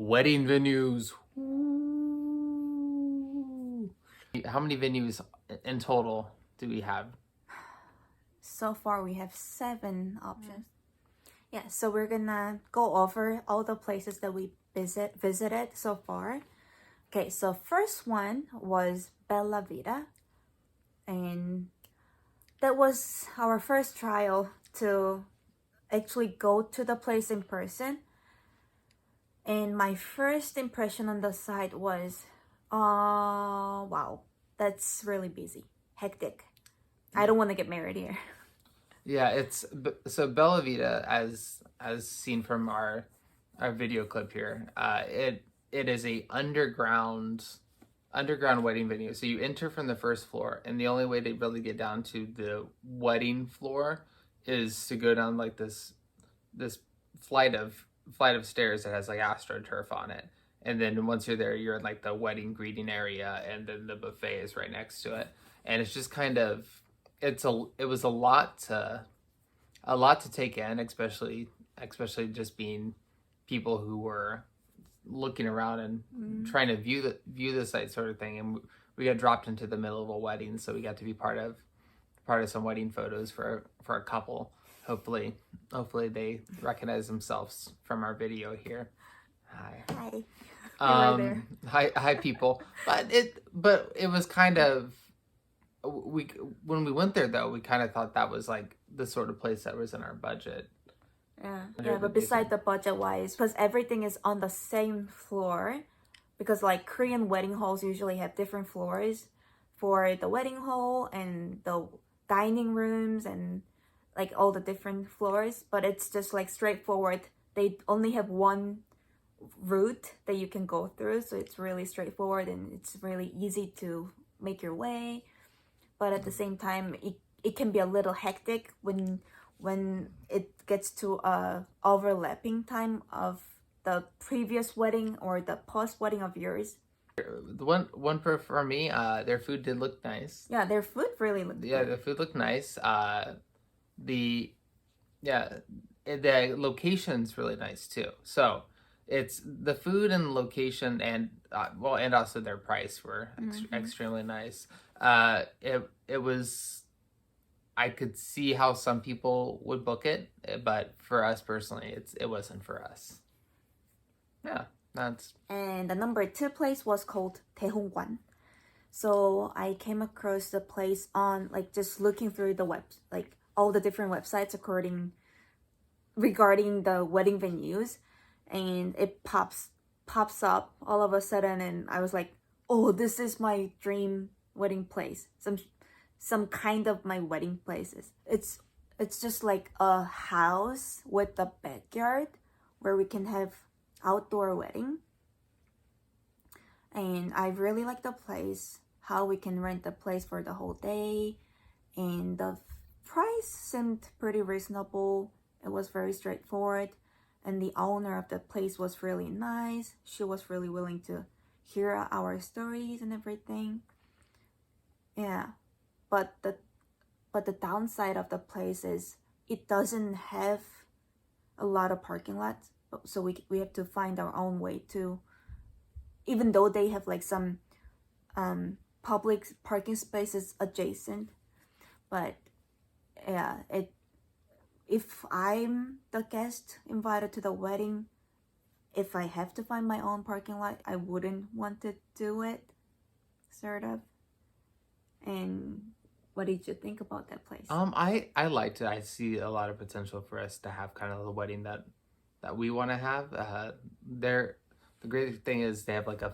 wedding venues. Ooh. How many venues in total do we have? So far, we have 7 options. Yeah, so we're gonna go over all the places that we visited so far. Okay, so first one was Bellavita, and that was our first trial to actually go to the place in person. And my first impression on the site was, wow, that's really busy, hectic. I don't want to get married here. Yeah, it's so Bellavita, as seen from our video clip here. It is a underground wedding venue. So you enter from the first floor, and the only way to really get down to the wedding floor is to go down like this flight of stairs that has like astroturf on it. And then once you're there, you're in like the wedding greeting area, and then the buffet is right next to it. And it's just kind of it was a lot to take in, especially just being people who were looking around and trying to view the site sort of thing. And we got dropped into the middle of a wedding, so we got to be part of some wedding photos for a couple. Hopefully they recognize themselves from our video here. Hi. Hi. Hi people. But it was kind of, when we went there though, we kind of thought that was like the sort of place that was in our budget. Yeah, but beside the budget wise, because everything is on the same floor, because like Korean wedding halls usually have different floors for the wedding hall and the dining rooms and like all the different floors, but it's just like straightforward. They only have one route that you can go through, so it's really straightforward and it's really easy to make your way. But at the same time, it can be a little hectic when it gets to a overlapping time of the previous wedding or the post wedding of yours. The one for me, their food did look nice. Yeah, their food really looked good. The food looked nice. The location's really nice too. So it's the food and location, and and also their price were extremely nice. It was, I could see how some people would book it, but for us personally, it wasn't for us. Yeah, that's. And the number 2 place was called Tahwan. So I came across the place on like just looking through the like all the different websites regarding the wedding venues, and it pops up all of a sudden, and I was like, oh, this is my dream wedding place. Some kind of my wedding places. It's just like a house with a backyard where we can have outdoor wedding. And I really like the place, how we can rent the place for the whole day, and the price seemed pretty reasonable. It was very straightforward, and the owner of the place was really nice. She was really willing to hear our stories and everything. Yeah, but the downside of the place is it doesn't have a lot of parking lots, so we have to find our own way to, even though they have like some public parking spaces adjacent. But yeah, if I'm the guest invited to the wedding, if I have to find my own parking lot, I wouldn't want to do it, sort of. And what did you think about that place? I liked it. I see a lot of potential for us to have kind of the wedding that we want to have. The great thing is they have like a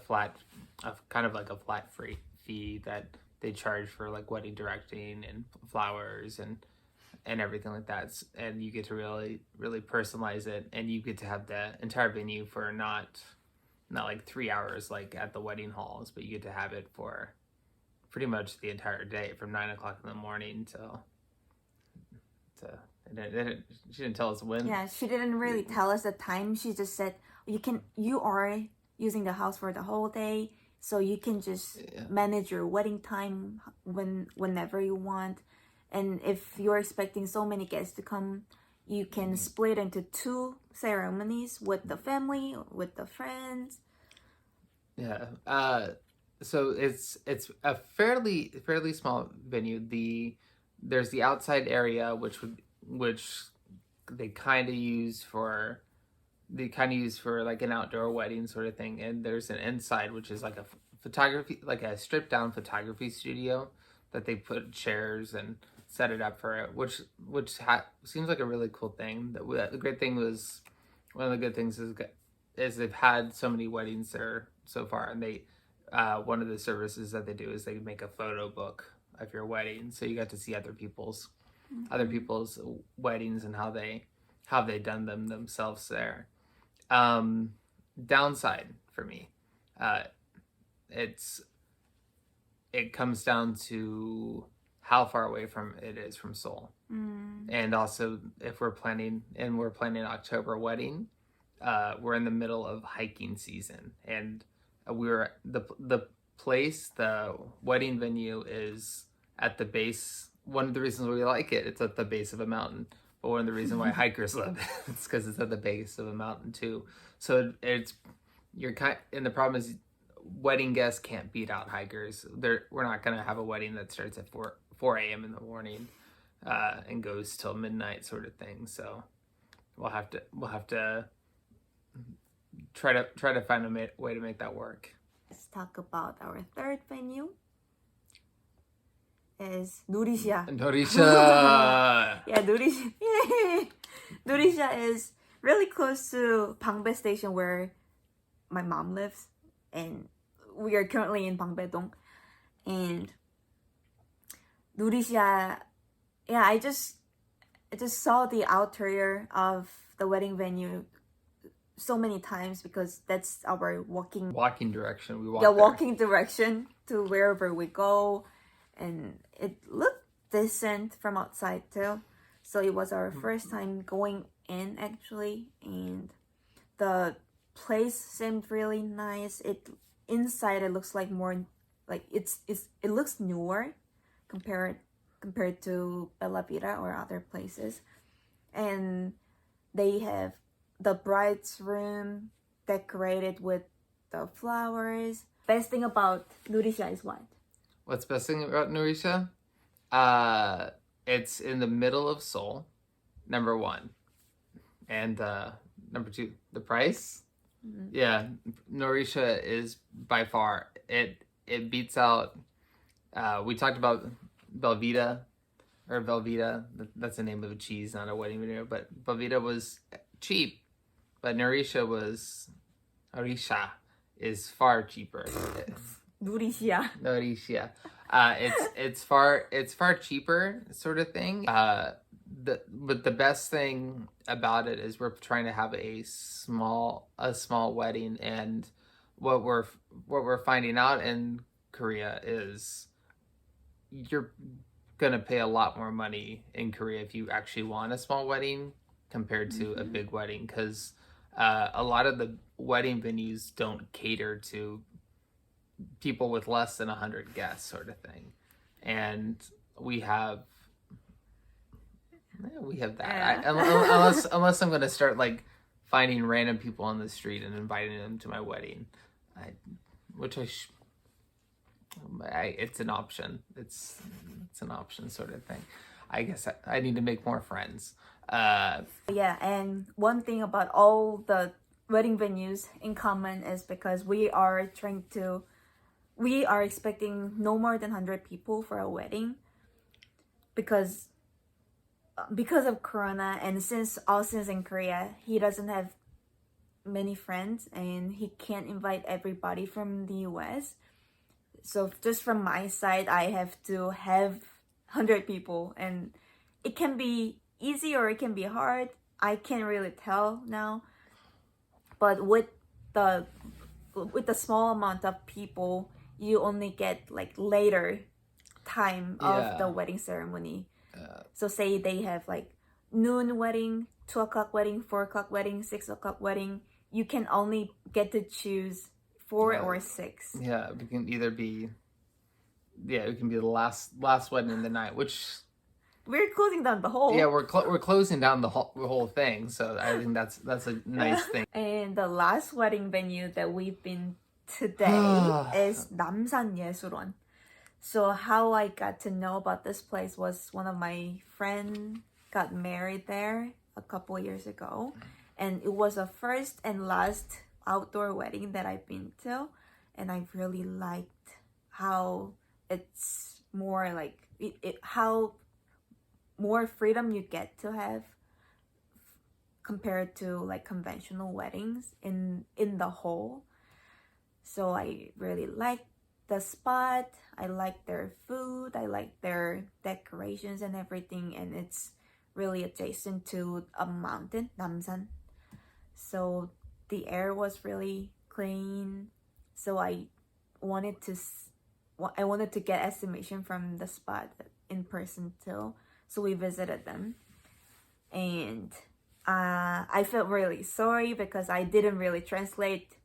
kind of like a flat free fee that they charge for like wedding directing and flowers and everything like that. And you get to really personalize it, and you get to have the entire venue for not like 3 hours like at the wedding halls, but you get to have it for pretty much the entire day, from 9 o'clock in the morning till she didn't tell us when. Yeah, she didn't really tell us the time. She just said you are using the house for the whole day, so you can just manage your wedding time whenever you want. And if you're expecting so many guests to come, you can split into 2 ceremonies with the family, with the friends? Yeah. So it's a fairly small venue. There's the outside area which they kind of use for like an outdoor wedding sort of thing, and there's an inside which is like a photography, like a stripped down photography studio that they put chairs and set it up for it, which seems like a really cool thing. The great thing was one of the good things is they've had so many weddings there so far, and they one of the services that they do is they make a photo book of your wedding, so you got to see other people's weddings and how they done them themselves there. Downside for me, uh, it comes down to how far away from it is from Seoul, and also if we're planning October wedding, we're in the middle of hiking season, and we're the wedding venue is at the base. One of the reasons we like it's at the base of a mountain. But one of the reasons why hikers love it is because it's at the base of a mountain too. So and the problem is wedding guests can't beat out hikers. We're not gonna have a wedding that starts at 4 a.m. in the morning and goes till midnight sort of thing. So we'll have to try to find a way to make that work. Let's talk about our third venue. Is Norisha. Norisha. Yeah, Norisha. Yay! Norisha is really close to Bangbae Station where my mom lives, and we are currently in Bangbae-dong. And Norisha, yeah, I just saw the outerior of the wedding venue so many times because that's our walking direction. Walking direction to wherever we go. And it looked decent from outside too. So it was our first time going in actually, and the place seemed really nice. Inside it looks like more like it looks newer compared to Bellavita or other places. And they have the bride's room decorated with the flowers. Best thing about Norisha is what? What's best thing about Norisha? It's in the middle of Seoul, number one. And number two, the price. Mm-hmm. Yeah, Norisha is by far, it beats out, we talked about Belvita, that's the name of a cheese, not a wedding venue, but Belvita was cheap, but Norisha is far cheaper. Norisha. It's far cheaper sort of thing. But the best thing about it is we're trying to have a small wedding, and what we're finding out in Korea is you're gonna pay a lot more money in Korea if you actually want a small wedding compared to a big wedding, because a lot of the wedding venues don't cater to people with less than 100 guests sort of thing, and we have that. Unless I'm gonna start like finding random people on the street and inviting them to my wedding, it's an option. It's an option sort of thing. I guess I need to make more friends. Yeah, and one thing about all the wedding venues in common is because we are expecting no more than 100 people for a wedding because of Corona, and since Austin's in Korea, he doesn't have many friends and he can't invite everybody from the US. So just from my side, I have to have 100 people, and it can be easy or it can be hard. I can't really tell now. But with the small amount of people, you only get like later time of the wedding ceremony. So say they have like noon wedding, 2 o'clock wedding, 4 o'clock wedding, 6 o'clock wedding. You can only get to choose 4 or 6. Yeah, it can either be, it can be the last wedding in the night, which we're closing down the whole. Yeah, we're closing down the whole thing. So I think that's a nice thing. And the last wedding venue that we've been today is 남산 예술원. So how I got to know about this place was one of my friends got married there a couple years ago, and it was the first and last outdoor wedding that I've been to, and I really liked how it's more like how more freedom you get to have compared to like conventional weddings in the whole. So I really liked the spot. I like their food. I like their decorations and everything, and it's really adjacent to a mountain, Namsan. So the air was really clean. So I wanted to get estimation from the spot in person too. So we visited them, and I felt really sorry because I didn't really translate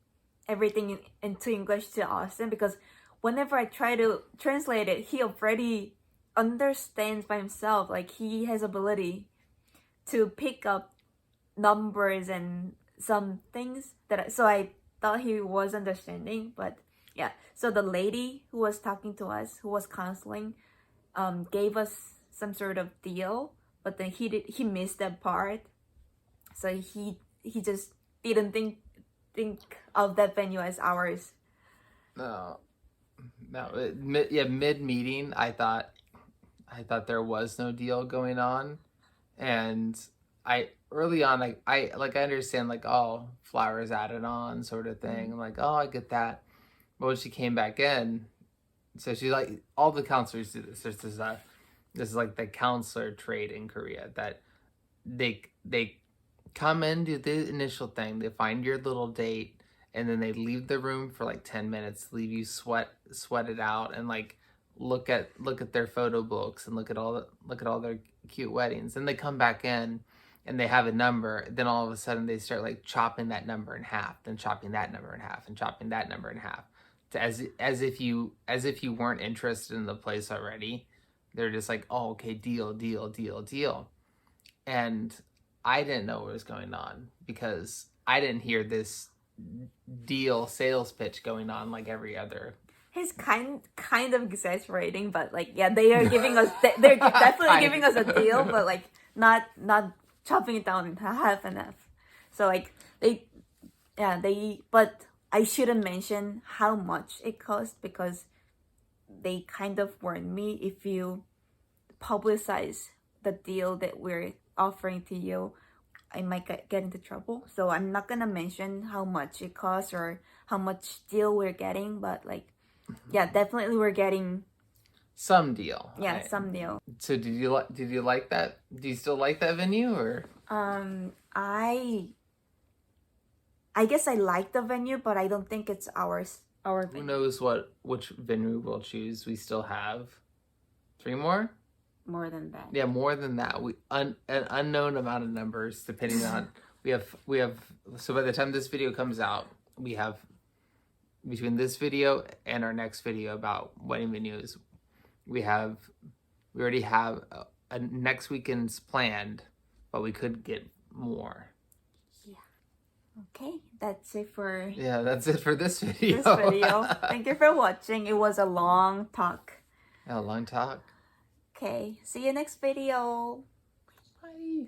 everything into English to Austin, because whenever I try to translate it, he already understands by himself. Like, he has ability to pick up numbers and some things so I thought he was understanding. But yeah, so the lady who was talking to us, who was counseling, gave us some sort of deal, but then he missed that part. So he just didn't think of that venue as ours. No, mid meeting, I thought there was no deal going on, and early on, I understand, like, oh, flowers added on sort of thing. I'm like, oh, I get that. But when she came back in, so she, like, all the counselors do this. This is like the counselor trade in Korea, that they come in, do the initial thing, they find your little date, and then they leave the room for like 10 minutes, leave you sweat it out, and like look at their photo books and look at all their cute weddings. And they come back in and they have a number. Then all of a sudden they start like chopping that number in half, then chopping that number in half, and chopping that number in half, as if you weren't interested in the place already. They're just like, oh, okay, deal. And I didn't know what was going on, because I didn't hear this deal sales pitch going on like every other. He's kind of exaggerating, but like, yeah, they are giving us they're definitely giving us a deal, but like not chopping it down in half and half. So like but I shouldn't mention how much it cost, because they kind of warned me, if you publicize the deal that we're offering to you, I might get into trouble. So I'm not gonna mention how much it costs or how much deal we're getting, but like, yeah, definitely we're getting some deal. Yeah, some deal. So did you like that? Do you still like that venue, or? I guess I like the venue, but I don't think it's our venue. Who knows which venue we'll choose? We still have 3 more. More than that. Yeah, more than that. An unknown amount of numbers, depending on we have. So by the time this video comes out, we have, between this video and our next video about wedding venues, we already have a next weekend's planned, but we could get more. Yeah. Okay, that's it for. Yeah, that's it for this video. Thank you for watching. It was a long talk. Yeah, a long talk. Okay, see you next video. Bye.